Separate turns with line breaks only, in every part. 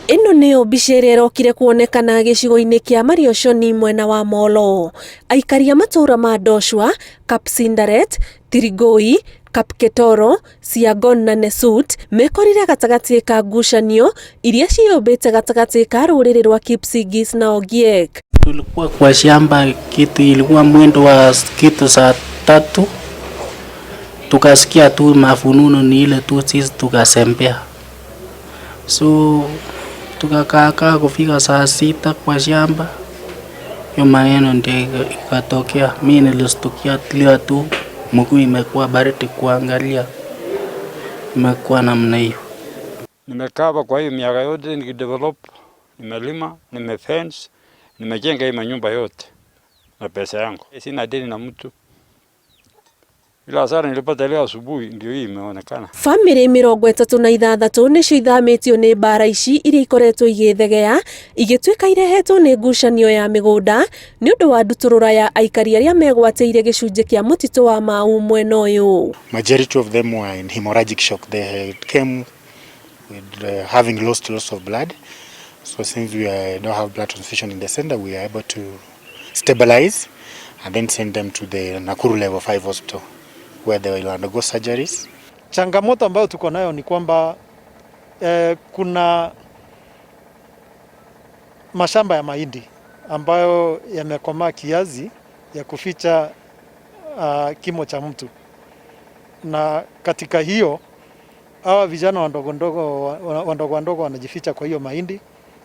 Ino nio bicirero kire kuonekana gicigo-ini kia Marioshoni mwena wa Molo. Aikaria matura ma Ndoshwa, Kapsindaret, Tirigoi, Kapketoro, Siagon na Nesut mekorire gatagati ka ngucanio iria ciumbite gatagati ka ruriri rwa Kipsigis na Ogiek.
Tulikuwa kwa shamba, kitu ilikuwa mwendo wa kitu saa 3, tukasikia tu mafununo ni ile tu, sisi tukasembea. So tukakaa kufika saa 6 kwa shamba, hiyo maneno ndio ikatokea. Mimi nilistukia tu mguu imekuwa baridi kuangalia, imekuwa namna hiyo.
Nimekaa kwa hiyo miaka yote nikidevelop, nimelima, nimefence, nimejenga hii manyumba yote na pesa yangu. Sina deni na mtu. Ila hasara nilipata leo asubuhi ndio hii imeonekana.
Family 36 nicio ithamitio ni bara ici iria ikoretwo igithegea igituika irehetwo ni ngucanio ya migunda ni undu wa nduturura ya aikari aria megwateire gicunje kia mutito wa Mau mwena uyu.
Majority of them were in hemorrhagic shock. They came with having lost lots of blood. So since we don't have blood transfusion in the center, we are able to stabilize and then send them to the Nakuru level 5 hospital where they will undergo surgeries.
Changamoto ambayo tuko nayo ni kwamba kuna mashamba ya mahindi ambayo yamekomaa kiasi ya kuficha kimo cha mtu, na katika hiyo hawa vijana wandogo wanajificha kwa hiyo mahindi,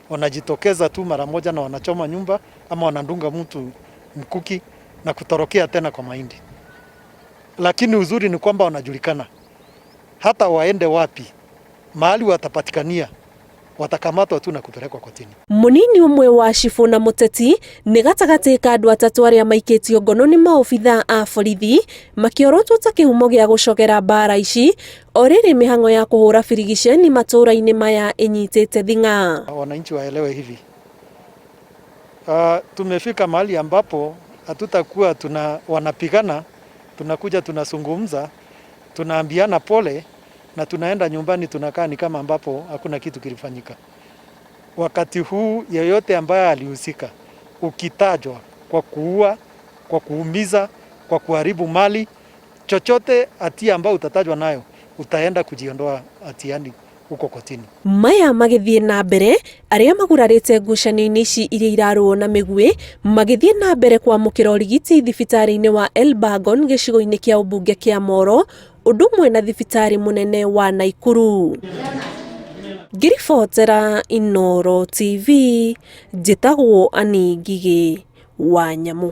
wanajitokeza tu mara moja na wanachoma nyumba ama wanandunga mtu mkuki na kutorokea tena kwa mahindi. Lakini uzuri ni kwamba wanajulikana, hata waende wapi, mahali watapatikania, watakamatwa tu na kupelekwa kotini.
Munini umwe wa cifu na muteti ni gatagati ka andu atatu aria maikitio ngono ni maobitha a borithi makiorotwo ta kihumo gia gucogera bara ici oriri mihango ya kuhura firigiceni matura-ini maya inyitite thinga.
Wananchi waelewe hivi, tumefika mahali ambapo hatutakuwa wanapigana, tunakuja tunazungumza, tunaambiana pole na tunaenda nyumbani, tunakaa ni kama ambapo hakuna kitu kilifanyika. Wakati huu yeyote ambaye alihusika, ukitajwa kwa kuua, kwa kuumiza, kwa kuharibu mali, chochote hatia ambayo utatajwa nayo, utaenda kujiondoa hatiani huko kotini.
Maya magithie na mbere aria magurarite ngucanio-ini ici iria irarwo na migwi magithie na mbere kwa mukira urigiti thibitari-ini wa Elbagon gicigo-ini kia ubunge kia Moro undu mwe na thibitari munene wa Naikuru. Ngiribotera Inooro TV, njitagwo Ani Ngigi wa Nyamu.